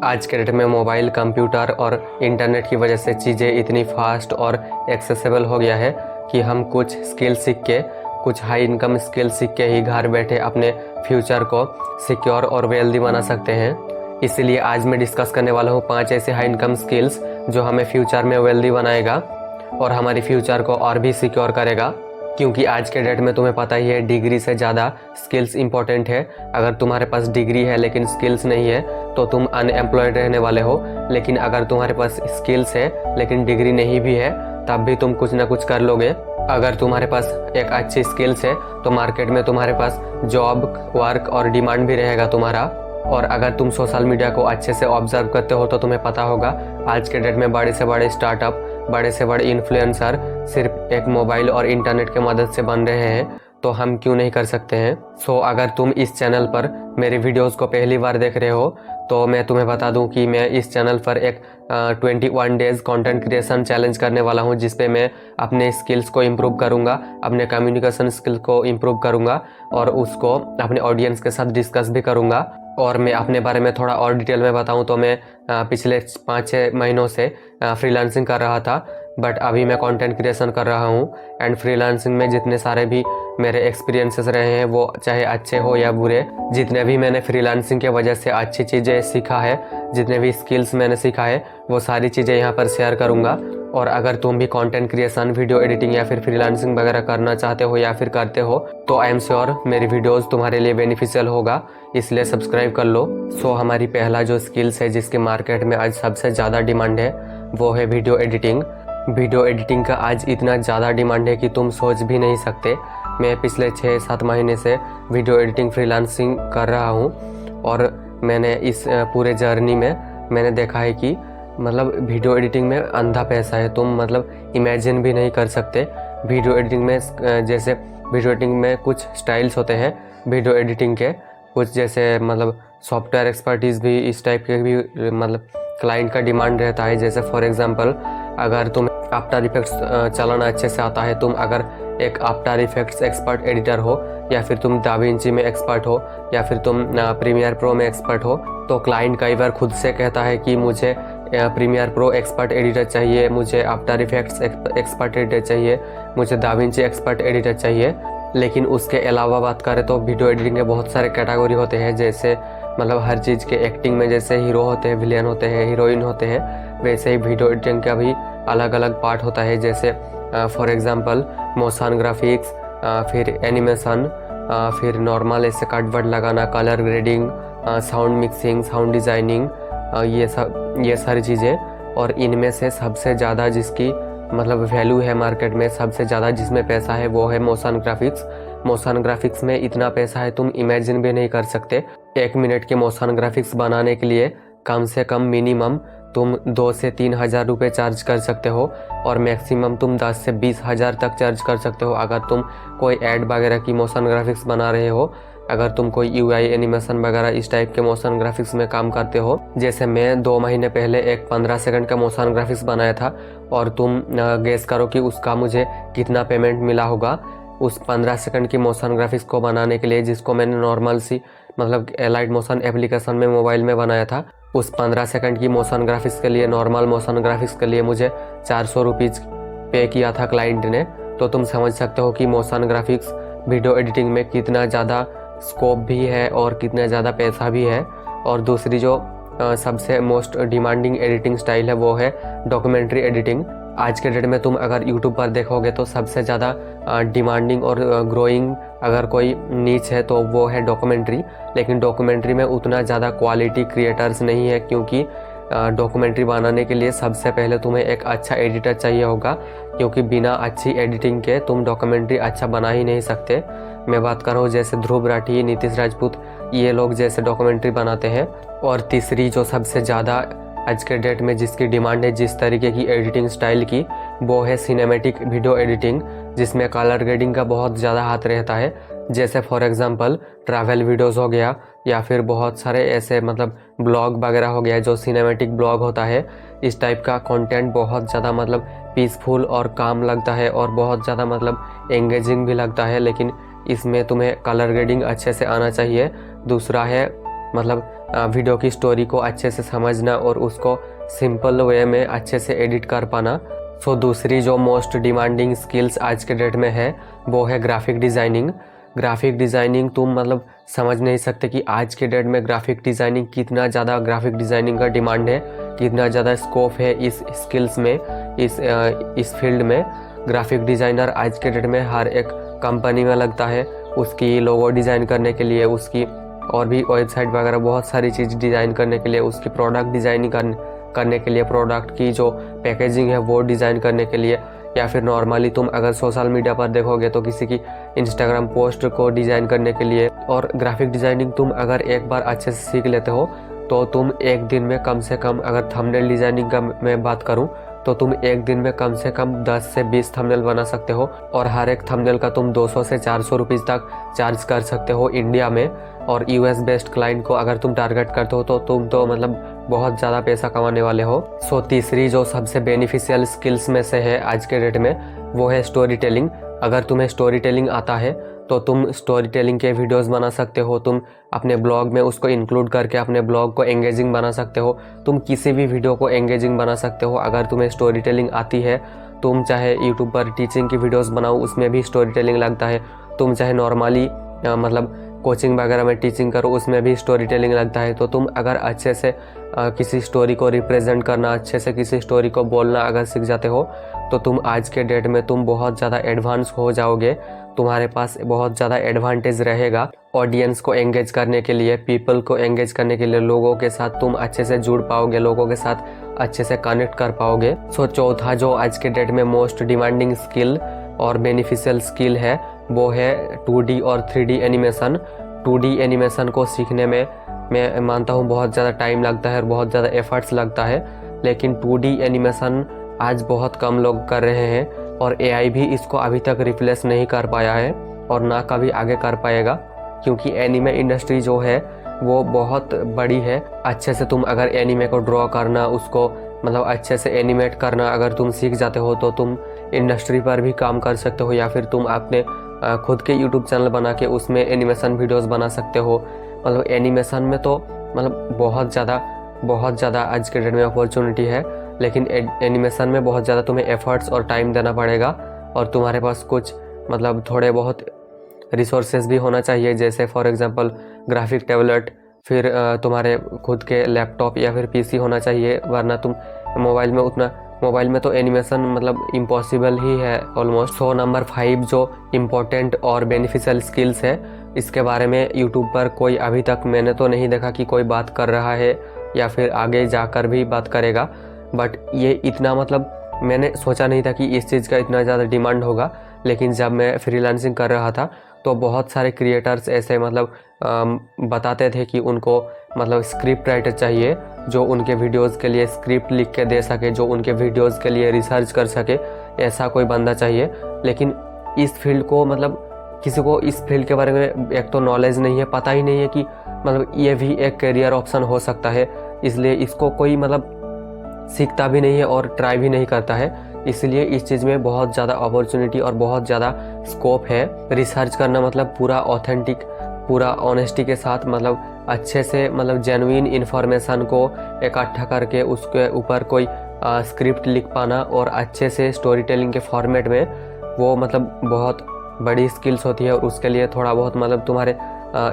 आज के डेट में मोबाइल, कंप्यूटर और इंटरनेट की वजह से चीज़ें इतनी फास्ट और एक्सेसिबल हो गया है कि हम कुछ स्किल सीख के, कुछ हाई इनकम स्किल सीख के ही घर बैठे अपने फ्यूचर को सिक्योर और वेल्दी बना सकते हैं। इसीलिए आज मैं डिस्कस करने वाला हूँ 5 ऐसे हाई इनकम स्किल्स जो हमें फ्यूचर में वेल्दी बनाएगा और हमारी फ्यूचर को और भी सिक्योर करेगा। क्योंकि आज के डेट में तुम्हें पता ही है, डिग्री से ज़्यादा स्किल्स इंपॉर्टेंट है। अगर तुम्हारे पास डिग्री है लेकिन स्किल्स नहीं है तो तुम अनएम्प्लॉयड रहने वाले हो। लेकिन अगर तुम्हारे पास स्किल्स है लेकिन डिग्री नहीं भी है तब भी तुम कुछ ना कुछ कर लोगे। अगर तुम्हारे पास एक अच्छी स्किल्स है तो मार्केट में तुम्हारे पास जॉब, वर्क और डिमांड भी रहेगा तुम्हारा। और अगर तुम सोशल मीडिया को अच्छे से ऑब्जर्व करते हो तो तुम्हें पता होगा आज के डेट में बड़े से बड़े स्टार्टअप, बड़े से बड़े इन्फ्लुएंसर सिर्फ एक मोबाइल और इंटरनेट के मदद से बन रहे हैं, तो हम क्यों नहीं कर सकते हैं। अगर तुम इस चैनल पर मेरे वीडियोस को पहली बार देख रहे हो तो मैं तुम्हें बता दूं कि मैं इस चैनल पर एक 21 डेज कंटेंट क्रिएशन चैलेंज करने वाला हूं, जिस पे मैं अपने स्किल्स को इम्प्रूव करूंगा, अपने कम्युनिकेशन स्किल को इम्प्रूव करूंगा और उसको अपने ऑडियंस के साथ डिस्कस भी करूंगा। और मैं अपने बारे में थोड़ा और डिटेल में बताऊं तो मैं पिछले 5-6 महीनों से फ्रीलांसिंग कर रहा था, बट अभी मैं कंटेंट क्रिएशन कर रहा हूं। एंड फ्रीलांसिंग में जितने सारे भी मेरे एक्सपीरियंसेस रहे हैं, वो चाहे अच्छे हो या बुरे, जितने भी मैंने फ्रीलांसिंग के वजह से अच्छी चीज़ें सीखा है, जितने भी स्किल्स मैंने सीखा है, वो सारी चीज़ें यहाँ पर शेयर करूँगा। और अगर तुम भी कंटेंट क्रिएशन, वीडियो एडिटिंग या फिर फ्रीलांसिंग वगैरह करना चाहते हो या फिर करते हो तो आई एम श्योर मेरी वीडियोस तुम्हारे लिए बेनिफिशियल होगा, इसलिए सब्सक्राइब कर लो। हमारी पहला जो स्किल्स है जिसके मार्केट में आज सबसे ज़्यादा डिमांड है वो है वीडियो एडिटिंग। वीडियो एडिटिंग का आज इतना ज़्यादा डिमांड है कि तुम सोच भी नहीं सकते। मैं पिछले 6-7 महीने से वीडियो एडिटिंग फ्रीलांसिंग कर रहा हूँ और मैंने इस पूरे जर्नी में मैंने देखा है कि मतलब वीडियो एडिटिंग में अंधा पैसा है। तुम मतलब इमेजिन भी नहीं कर सकते। वीडियो एडिटिंग में जैसे वीडियो एडिटिंग में कुछ स्टाइल्स होते हैं वीडियो एडिटिंग के, कुछ जैसे मतलब सॉफ्टवेयर एक्सपर्टीज़ भी इस टाइप के भी मतलब क्लाइंट का डिमांड रहता है। जैसे फॉर एग्जांपल अगर तुम आफ्टर इफेक्ट्स चलाना अच्छे से आता है, तुम अगर एक आफ्टर इफेक्ट्स एक्सपर्ट एडिटर हो या फिर तुम दाविंची में एक्सपर्ट हो या फिर तुम प्रीमियर प्रो में एक्सपर्ट हो, तो क्लाइंट कई बार खुद से कहता है कि मुझे प्रीमियर प्रो एक्सपर्ट एडिटर चाहिए, मुझे आफ्टर इफेक्ट्स एक्सपर्ट एडिटर चाहिए, मुझे दाविंची एक्सपर्ट एडिटर चाहिए। लेकिन उसके अलावा बात करें तो वीडियो एडिटिंग के बहुत सारे कैटेगरी होते हैं। जैसे मतलब हर चीज़ के एक्टिंग में जैसे हीरो होते हैं, विलेन होते हैं, हीरोइन होते हैं, वैसे ही वीडियो एडिटिंग का भी अलग अलग पार्ट होता है। जैसे फॉर एग्जांपल मोशन ग्राफिक्स, फिर एनिमेशन, फिर नॉर्मल ऐसे कट वर्ड लगाना, colour grading, sound mixing, sound designing, ये सारी चीज़ें। और इनमें से सबसे ज़्यादा जिसकी मतलब वैल्यू है मार्केट में, सबसे ज़्यादा जिसमें पैसा है वो है मोशन ग्राफिक्स। मोशन ग्राफिक्स में इतना पैसा है तुम इमेजिन भी नहीं कर सकते। 1 मिनट के मोशन ग्राफिक्स बनाने के लिए कम से कम मिनिमम तुम 2 से 3 हज़ार रुपये चार्ज कर सकते हो और मैक्सिमम तुम 10 से 20 हज़ार तक चार्ज कर सकते हो अगर तुम कोई ऐड वगैरह की मोशन ग्राफिक्स बना रहे हो। अगर तुम कोई यूआई एनिमेशन वगैरह इस टाइप के मोशन ग्राफिक्स में काम करते हो। जैसे मैं 2 महीने पहले एक 15 सेकंड का मोशन ग्राफिक्स बनाया था और तुम गेस करो कि उसका मुझे कितना पेमेंट मिला होगा। उस 15 सेकंड की मोशन ग्राफिक्स को बनाने के लिए, जिसको मैंने नॉर्मल सी मतलब एलाइट मोशन एप्लीकेशन में मोबाइल में बनाया था, उस 15 सेकंड की मोशन ग्राफिक्स के लिए, नॉर्मल मोशन ग्राफिक्स के लिए मुझे 400 रुपीज़ पे किया था क्लाइंट ने। तो तुम समझ सकते हो कि मोशन ग्राफिक्स वीडियो एडिटिंग में कितना ज़्यादा स्कोप भी है और कितना ज़्यादा पैसा भी है। और दूसरी जो सबसे मोस्ट डिमांडिंग एडिटिंग स्टाइल है वो है डॉक्यूमेंट्री एडिटिंग। आज के डेट में तुम अगर यूट्यूब पर देखोगे तो सबसे ज़्यादा डिमांडिंग और ग्रोइंग अगर कोई नीच है तो वो है डॉक्यूमेंट्री। लेकिन डॉक्यूमेंट्री में उतना ज़्यादा क्वालिटी क्रिएटर्स नहीं है, क्योंकि डॉक्यूमेंट्री बनाने के लिए सबसे पहले तुम्हें एक अच्छा एडिटर चाहिए होगा, क्योंकि बिना अच्छी एडिटिंग के तुम डॉक्यूमेंट्री अच्छा बना ही नहीं सकते। मैं बात कर रहा हूँ जैसे ध्रुव राठी, नीतीश राजपूत, ये लोग जैसे डॉक्यूमेंट्री बनाते हैं। और तीसरी जो सबसे ज़्यादा आज के डेट में जिसकी डिमांड है जिस तरीके की एडिटिंग स्टाइल की, वो है सिनेमैटिक वीडियो एडिटिंग, जिसमें कलर ग्रेडिंग का बहुत ज़्यादा हाथ रहता है। जैसे फॉर एग्जांपल ट्रैवल वीडियोस हो गया या फिर बहुत सारे ऐसे मतलब ब्लॉग वगैरह हो गया जो सिनेमैटिक ब्लॉग होता है। इस टाइप का कंटेंट बहुत ज़्यादा मतलब पीसफुल और काम लगता है और बहुत ज़्यादा मतलब एंगेजिंग भी लगता है, लेकिन इसमें तुम्हें कलर ग्रेडिंग अच्छे से आना चाहिए। दूसरा है मतलब वीडियो की स्टोरी को अच्छे से समझना और उसको सिंपल वे में अच्छे से एडिट कर पाना। सो दूसरी जो मोस्ट डिमांडिंग स्किल्स आज के डेट में है वो है ग्राफिक डिज़ाइनिंग। ग्राफिक डिज़ाइनिंग तुम मतलब समझ नहीं सकते कि आज के डेट में ग्राफिक डिज़ाइनिंग कितना ज़्यादा ग्राफिक डिज़ाइनिंग का डिमांड है, कितना ज़्यादा स्कोप है इस स्किल्स में, इस फील्ड में। ग्राफिक डिज़ाइनर आज के डेट में हर एक कंपनी में लगता है, उसकी लोगो डिज़ाइन करने के लिए, उसकी और भी वेबसाइट वगैरह बहुत सारी चीज़ डिज़ाइन करने के लिए, उसकी प्रोडक्ट डिज़ाइनिंग करने के लिए, प्रोडक्ट की जो पैकेजिंग है वो डिज़ाइन करने के लिए, या फिर नॉर्मली तुम अगर सोशल मीडिया पर देखोगे तो किसी की इंस्टाग्राम पोस्ट को डिज़ाइन करने के लिए। और ग्राफिक डिज़ाइनिंग तुम अगर एक बार अच्छे से सीख लेते हो तो तुम एक दिन में कम से कम, अगर थंबनेल डिज़ाइनिंग का मैं बात करूं तो तुम एक दिन में कम से कम 10 से 20 थंबनेल बना सकते हो, और हर एक थंबनेल का तुम 200 से 400 रुपीज़ तक चार्ज कर सकते हो इंडिया में। और यूएस बेस्ड क्लाइंट को अगर तुम टारगेट करते हो तो तुम तो मतलब बहुत ज़्यादा पैसा कमाने वाले हो। सो तीसरी जो सबसे बेनिफिशियल स्किल्स में से है आज के डेट में वो है स्टोरी टेलिंग। अगर तुम्हें स्टोरी टेलिंग आता है तो तुम स्टोरी टेलिंग के वीडियोस बना सकते हो, तुम अपने ब्लॉग में उसको इंक्लूड करके अपने ब्लॉग को एंगेजिंग बना सकते हो, तुम किसी भी वीडियो को एंगेजिंग बना सकते हो अगर तुम्हें स्टोरी टेलिंग आती है। तुम चाहे यूट्यूब पर टीचिंग की वीडियोस बनाओ, उसमें भी स्टोरी टेलिंग लगता है। तुम चाहे नॉर्मली मतलब कोचिंग वगैरह में टीचिंग करो, उसमें भी स्टोरी टेलिंग लगता है। तो तुम अगर अच्छे से किसी स्टोरी को रिप्रेजेंट करना, अच्छे से किसी स्टोरी को बोलना अगर सीख जाते हो तो तुम आज के डेट में तुम बहुत ज़्यादा एडवांस हो जाओगे, तुम्हारे पास बहुत ज़्यादा एडवांटेज रहेगा ऑडियंस को एंगेज करने के लिए, पीपल को एंगेज करने के लिए। लोगों के साथ तुम अच्छे से जुड़ पाओगे, लोगों के साथ अच्छे से कनेक्ट कर पाओगे। सो चौथा जो आज के डेट में मोस्ट डिमांडिंग स्किल और बेनिफिशियल स्किल है वो है 2D और 3D एनिमेशन। 2D एनिमेशन को सीखने में मैं मानता हूँ बहुत ज़्यादा टाइम लगता है और बहुत ज़्यादा एफर्ट्स लगता है, लेकिन 2D एनिमेशन आज बहुत कम लोग कर रहे हैं और AI भी इसको अभी तक रिप्लेस नहीं कर पाया है और ना कभी आगे कर पाएगा, क्योंकि एनिमे इंडस्ट्री जो है वो बहुत बड़ी है। अच्छे से तुम अगर एनिमे को ड्रॉ करना, उसको मतलब अच्छे से एनिमेट करना अगर तुम सीख जाते हो तो तुम इंडस्ट्री पर भी काम कर सकते हो, या फिर तुम अपने खुद के यूट्यूब चैनल बना के उसमें एनिमेशन वीडियोस बना सकते हो। मतलब एनिमेशन में तो मतलब बहुत ज़्यादा आज के डेट में अपॉर्चुनिटी है, लेकिन एनिमेशन में बहुत ज़्यादा तुम्हें एफर्ट्स और टाइम देना पड़ेगा और तुम्हारे पास कुछ मतलब थोड़े बहुत रिसोर्सेज भी होना चाहिए, जैसे फॉर एग्जांपल ग्राफिक टैबलेट, फिर तुम्हारे खुद के लैपटॉप या फिर पीसी होना चाहिए, वरना तुम मोबाइल में तो एनिमेशन मतलब इम्पॉसिबल ही है ऑलमोस्ट। सो नंबर 5 जो इम्पोर्टेंट और बेनिफिशियल स्किल्स है, इसके बारे में यूट्यूब पर कोई अभी तक मैंने तो नहीं देखा कि कोई बात कर रहा है या फिर आगे जाकर भी बात करेगा, बट ये इतना मतलब मैंने सोचा नहीं था कि इस चीज़ का इतना ज़्यादा डिमांड होगा। लेकिन जब मैं फ्रीलांसिंग कर रहा था तो बहुत सारे क्रिएटर्स ऐसे मतलब बताते थे कि उनको मतलब स्क्रिप्ट राइटर चाहिए जो उनके वीडियोस के लिए स्क्रिप्ट लिख के दे सके, जो उनके वीडियोस के लिए रिसर्च कर सके, ऐसा कोई बंदा चाहिए। लेकिन इस फील्ड को मतलब किसी को इस फील्ड के बारे में एक तो नॉलेज नहीं है, पता ही नहीं है कि मतलब ये भी एक करियर ऑप्शन हो सकता है, इसलिए इसको कोई मतलब सीखता भी नहीं है और ट्राई भी नहीं करता है। इसलिए इस चीज़ में बहुत ज़्यादा अपॉर्चुनिटी और बहुत ज़्यादा स्कोप है। रिसर्च करना मतलब पूरा ऑथेंटिक, पूरा ऑनेस्टी के साथ मतलब अच्छे से मतलब जेन्युइन इन्फॉर्मेशन को इकट्ठा करके उसके ऊपर कोई स्क्रिप्ट लिख पाना और अच्छे से स्टोरी टेलिंग के फॉर्मेट में, वो मतलब बहुत बड़ी स्किल्स होती है। और उसके लिए थोड़ा बहुत मतलब तुम्हारे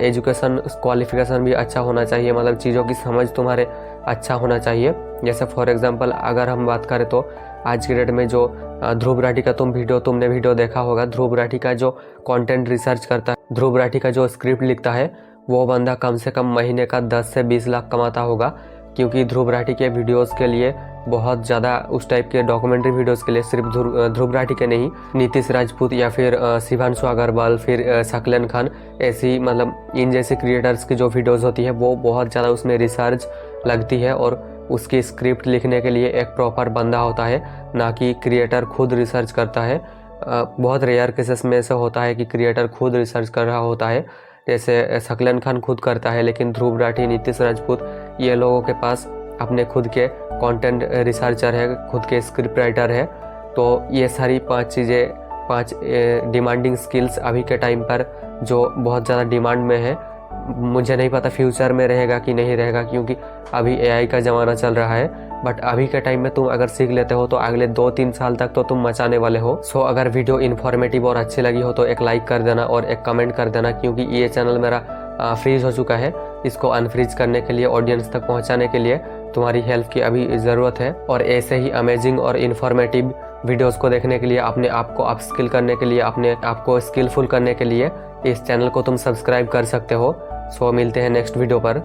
एजुकेशन क्वालिफिकेशन भी अच्छा होना चाहिए, मतलब चीज़ों की समझ तुम्हारे अच्छा होना चाहिए। जैसे फॉर एग्जांपल अगर हम बात करें तो आज के डेट में जो ध्रुव राठी का तुमने वीडियो देखा होगा, ध्रुव राठी का जो कंटेंट रिसर्च करता है, ध्रुव राठी का जो स्क्रिप्ट लिखता है, वो बंदा कम से कम महीने का 10 से 20 लाख कमाता होगा, क्योंकि ध्रुव राठी के वीडियोस के लिए बहुत ज़्यादा उस टाइप के डॉक्यूमेंट्री वीडियोस के लिए सिर्फ ध्रुव राठी के नहीं, नीतीश राजपूत या फिर शिवांशु अग्रवाल, फिर शकलन खान, ऐसी मतलब इन जैसे क्रिएटर्स की जो वीडियोस होती है वो बहुत ज़्यादा उसमें रिसर्च लगती है और उसकी स्क्रिप्ट लिखने के लिए एक प्रॉपर बंदा होता है, ना कि क्रिएटर खुद रिसर्च करता है। बहुत रेयर केसेस में ऐसा होता है कि क्रिएटर खुद रिसर्च कर रहा होता है, जैसे शकलन खान खुद करता है, लेकिन ध्रुव राठी, नीतीश राजपूत, ये लोगों के पास अपने खुद के कंटेंट रिसर्चर है, खुद के स्क्रिप्ट राइटर है। तो ये सारी 5 डिमांडिंग स्किल्स अभी के टाइम पर जो बहुत ज़्यादा डिमांड में है, मुझे नहीं पता फ्यूचर में रहेगा कि नहीं रहेगा, क्योंकि अभी एआई का ज़माना चल रहा है। बट अभी के टाइम में तुम अगर सीख लेते हो तो अगले 2-3 साल तक तो तुम मचाने वाले हो। सो अगर वीडियो इन्फॉर्मेटिव और अच्छी लगी हो तो एक लाइक कर देना और एक कमेंट कर देना, क्योंकि ये चैनल मेरा फ्रीज हो चुका है। इसको अनफ्रीज करने के लिए, ऑडियंस तक पहुंचाने के लिए तुम्हारी हेल्प की अभी ज़रूरत है। और ऐसे ही अमेजिंग और इन्फॉर्मेटिव वीडियोस को देखने के लिए, अपने आप को अपस्किल करने के लिए, अपने आप को स्किलफुल करने के लिए इस चैनल को तुम सब्सक्राइब कर सकते हो। सो मिलते हैं नेक्स्ट वीडियो पर।